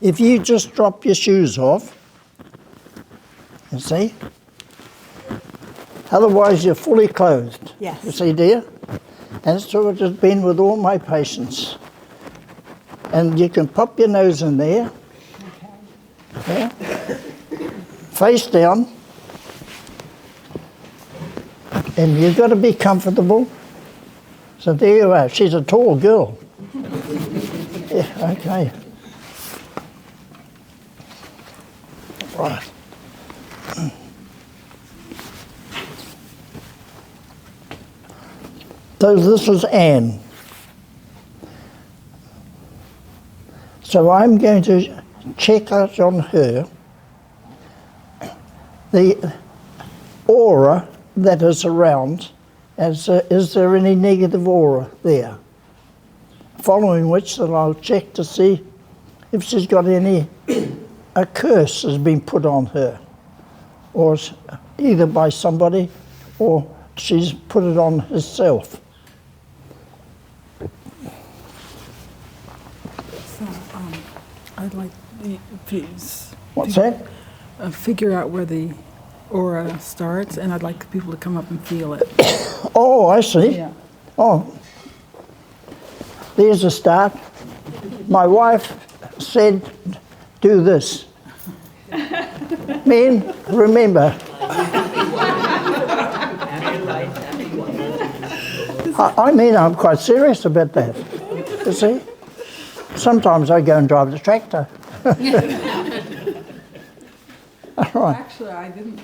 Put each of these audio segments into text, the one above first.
If you just drop your shoes off, you see, otherwise you're fully clothed. Yes. You see, dear? And so it has been with all my patients. And you can pop your nose in there, yeah, face down, and you've got to be comfortable. So there you are. She's a tall girl. Yeah, okay. Right. So this is Anne. So I'm going to check out on her the aura that is around. Is there any negative aura there? Following which, then I'll check to see if she's got a curse has been put on her, or either by somebody, or she's put it on herself. So, I'd like the please. What's that? Figure out where the aura starts, and I'd like people to come up and feel it. Oh, I see. Yeah. Oh, there's a start. My wife said, do this. Men, remember. I mean, I'm quite serious about that. You see? Sometimes I go and drive the tractor. All right. Actually, I didn't.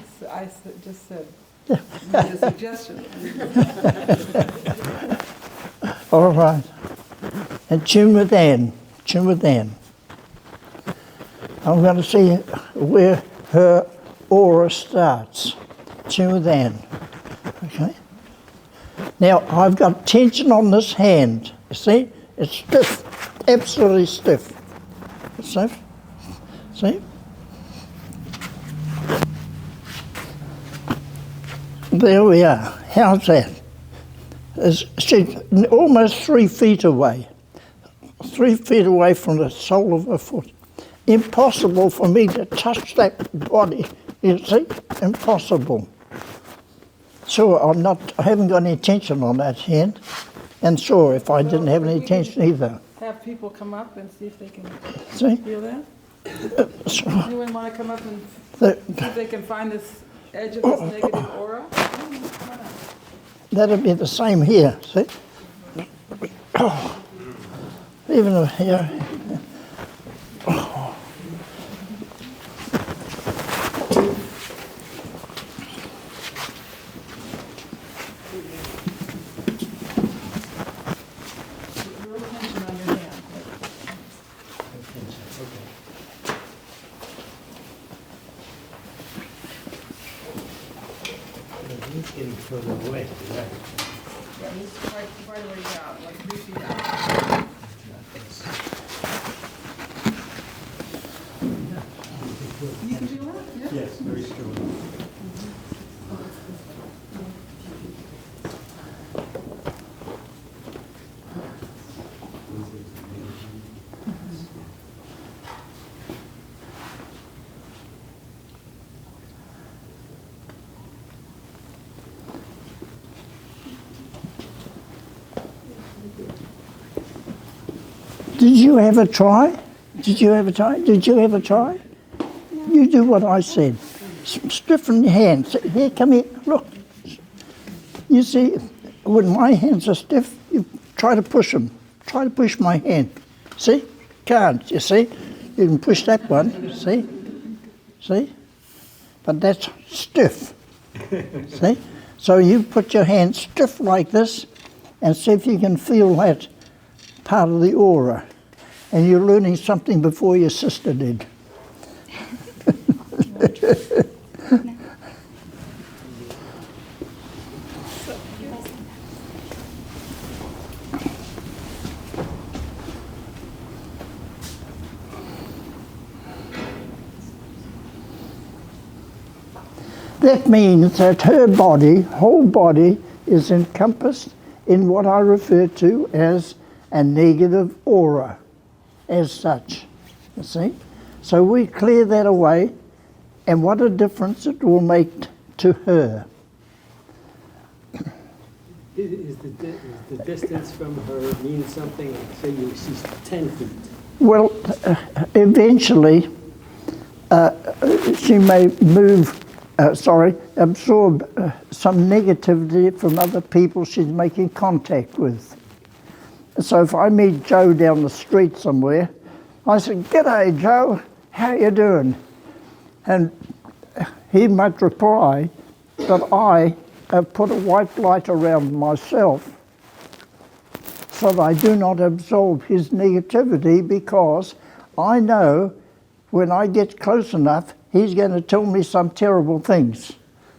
Just said made a suggestion. All right. And tune with Anne. Tune with Anne. I'm going to see where her aura starts. Tune with Anne. Okay. Now, I've got tension on this hand. You see? It's stiff. Absolutely stiff. Stiff. See? There we are. How's that? She's almost 3 feet away. 3 feet away from the sole of her foot. Impossible for me to touch that body. You see? Impossible. So I haven't got any tension on that hand. And sure, if I didn't have any tension either. Have people come up and see if they can See? feel that. So, Anyone want to come up and see if they can find this edge of this negative aura? that'll be the same here, see? Oh, even here. Oh. He's getting further away. Right. Yeah, he's quite a ways out, like 3 feet out. You can do that? Yeah. Yes, very strong. Did you ever try? Did you ever try? Did you ever try? No. You do what I said. Stiffen your hands. Here, come here. Look. You see, when my hands are stiff, you try to push them. Try to push my hand. See? Can't. You see? You can push that one. See? See? But that's stiff. See? So you put your hand stiff like this and see if you can feel that part of the aura. And you're learning something before your sister did. That means that her body, whole body, is encompassed in what I refer to as a negative aura, as such, you see? So we clear that away, and what a difference it will make to her. Is the distance from her mean something? Say she's 10 feet. Well, eventually, she may absorb some negativity from other people she's making contact with. So if I meet Joe down the street somewhere, I say, "G'day, Joe, how you doing?" And he might reply that I have put a white light around myself so that I do not absorb his negativity, because I know when I get close enough, he's going to tell me some terrible things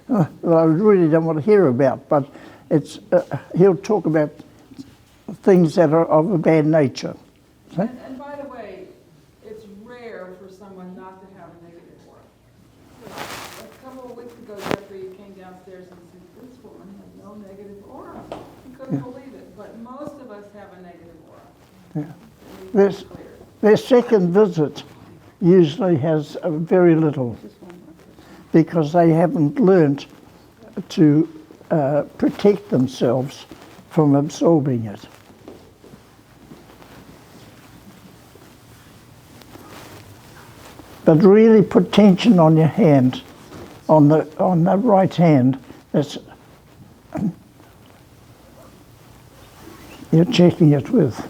that I really don't want to hear about, but he'll talk about things that are of a bad nature. See? And by the way, it's rare for someone not to have a negative aura. A couple of weeks ago, Geoffrey came downstairs and said, "This woman has no negative aura." He couldn't believe it, but most of us have a negative aura. Yeah. Their second visit usually has very little, because they haven't learnt to protect themselves from absorbing it. But really put tension on your hand, on the right hand. That's you're checking it with.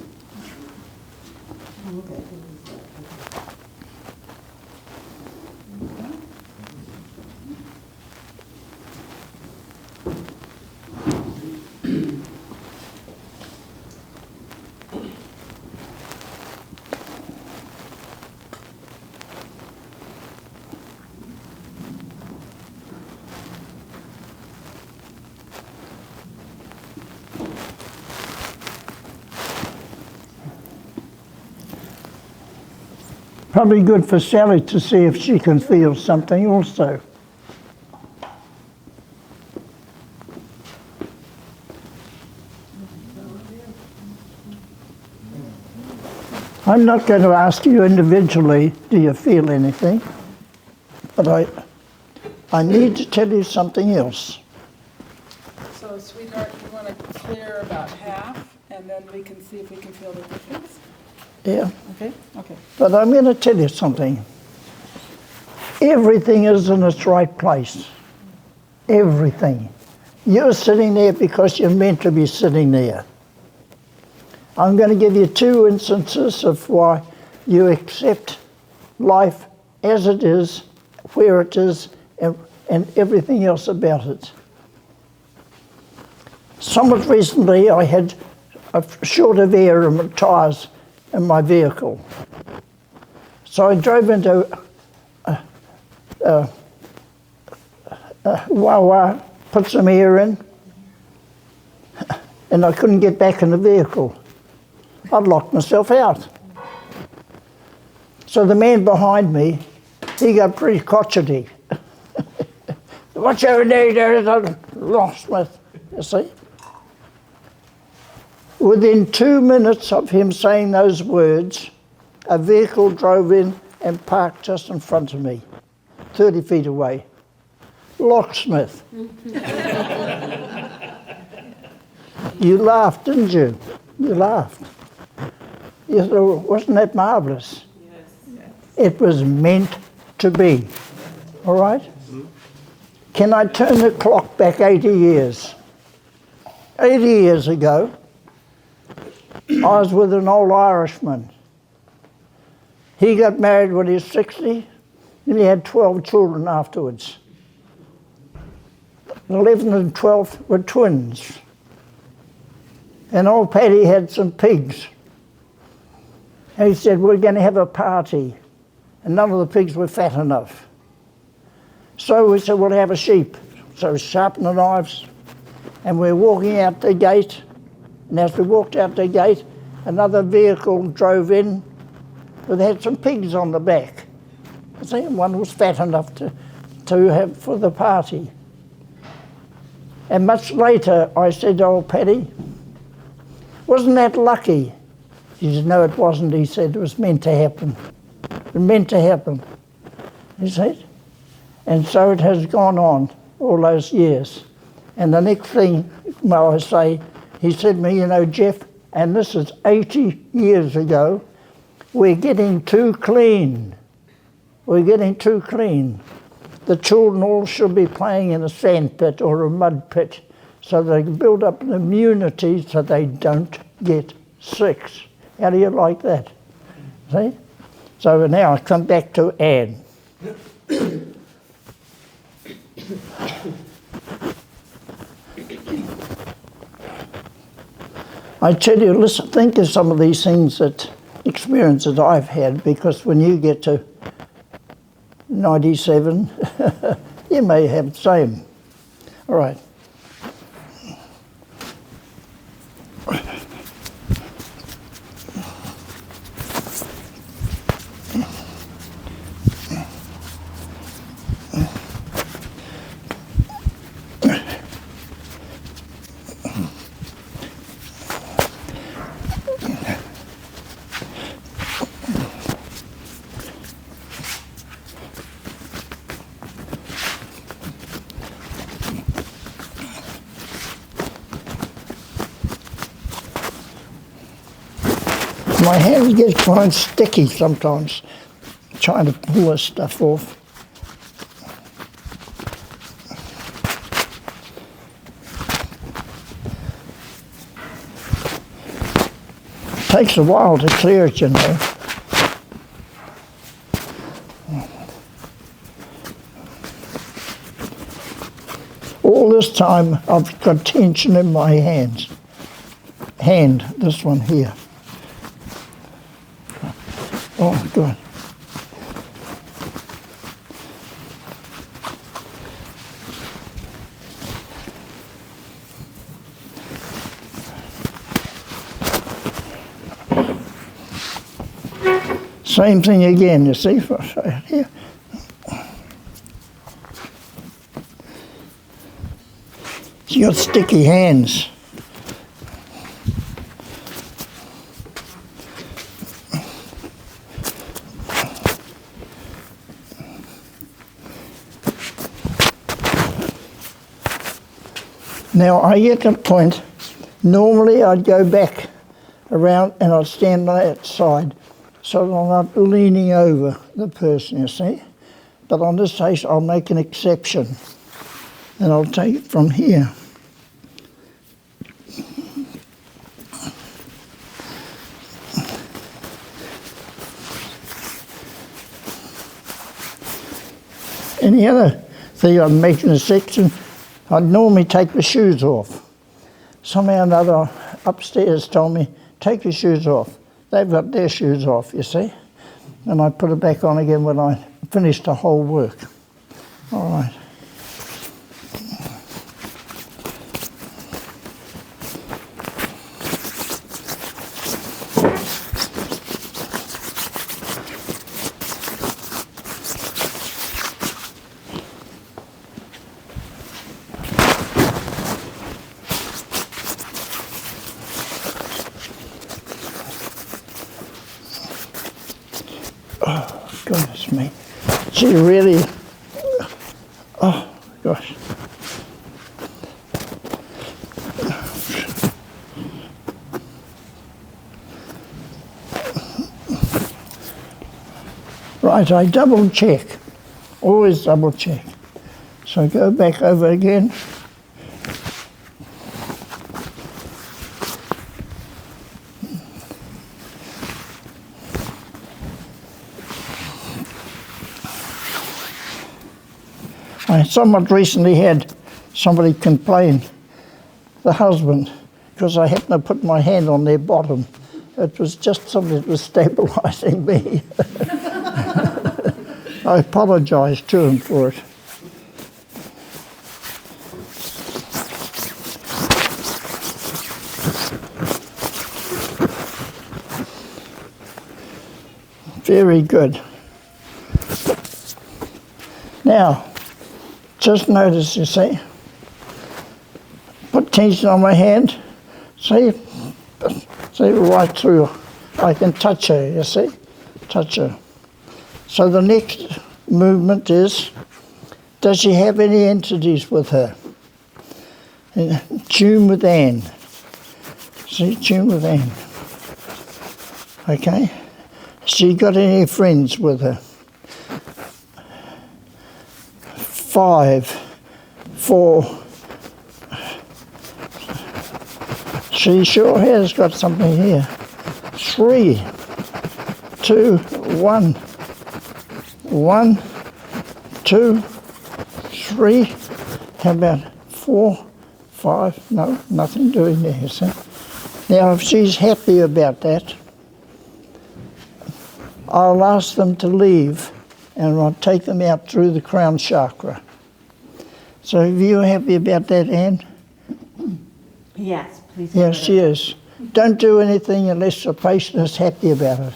Probably good for Sally to see if she can feel something also. I'm not going to ask you individually, do you feel anything? But I need to tell you something else. So, sweetheart, you want to clear about half, and then we can see if we can feel the difference? Yeah. Okay? Okay. But I'm going to tell you something. Everything is in its right place. Everything. You're sitting there because you're meant to be sitting there. I'm going to give you 2 instances of why you accept life as it is, where it is, and everything else about it. Somewhat recently, I had a short of air in my tyres in my vehicle. So I drove into Wawa, put some air in, and I couldn't get back in the vehicle. I'd locked myself out. So the man behind me, he got pretty crotchety. "What's your name there?" Locksmith, you see. Within 2 minutes of him saying those words, a vehicle drove in and parked just in front of me, 30 feet away. Locksmith. You laughed, didn't you? You laughed. You thought, wasn't that marvellous? Yes. It was meant to be. All right? Can I turn the clock back 80 years? 80 years ago, I was with an old Irishman. He got married when he was 60, and he had 12 children afterwards. 11 and 12 were twins. And old Paddy had some pigs. And he said, "We're going to have a party." And none of the pigs were fat enough. So we said, "We'll have a sheep." So we sharpened the knives, and we're walking out the gate. And as we walked out the gate, another vehicle drove in that had some pigs on the back. I think one was fat enough to have for the party. And much later, I said to old Paddy, "Wasn't that lucky?" He said, "No, it wasn't." He said, "It was meant to happen." meant to happen. You see? And so it has gone on all those years. And the next thing, well, I say, he said to me, you know, Jeff, and this is 80 years ago, we're getting too clean. We're getting too clean. The children all should be playing in a sand pit or a mud pit so they can build up an immunity so they don't get sick. How do you like that? See? So now I come back to Anne. I tell you, listen, think of some of these things experiences I've had, because when you get to 97, you may have the same. All right. My hands get quite sticky sometimes, trying to pull this stuff off. Takes a while to clear it, you know. All this time I've got tension in my hands. Hand, this one here. Oh, good. Same thing again, you see, here. You got sticky hands. Now I get to a point, normally I'd go back around and I'd stand on that side so that I'm not leaning over the person, you see. But on this case I'll make an exception and I'll take it from here. Any other thing I'm making a section, I'd normally take the shoes off. Somehow or another upstairs told me, take your shoes off. They've got their shoes off, you see. And I put it back on again when I finished the whole work. All right. Oh, goodness me. She really, oh, gosh. Right, I double check, always double check. So go back over again. I somewhat recently had somebody complain, the husband, because I happened to put my hand on their bottom. It was just something that was stabilising me. I apologised to him for it. Very good. Now, just notice, you see, put tension on my hand, see right through. I can touch her, you see, touch her. So the next movement is, does she have any entities with her? Tune with Anne. See, tune with Anne. Okay? She got any friends with her? 5, 4. She sure has got something here. 3, 2, 1. 1, 2, 3. How about 4, 5? No, nothing doing there. See? Now, if she's happy about that, I'll ask them to leave and I'll take them out through the crown chakra. So are you happy about that, Anne? Yes, please. Yes, she is. Don't do anything unless the patient is happy about it.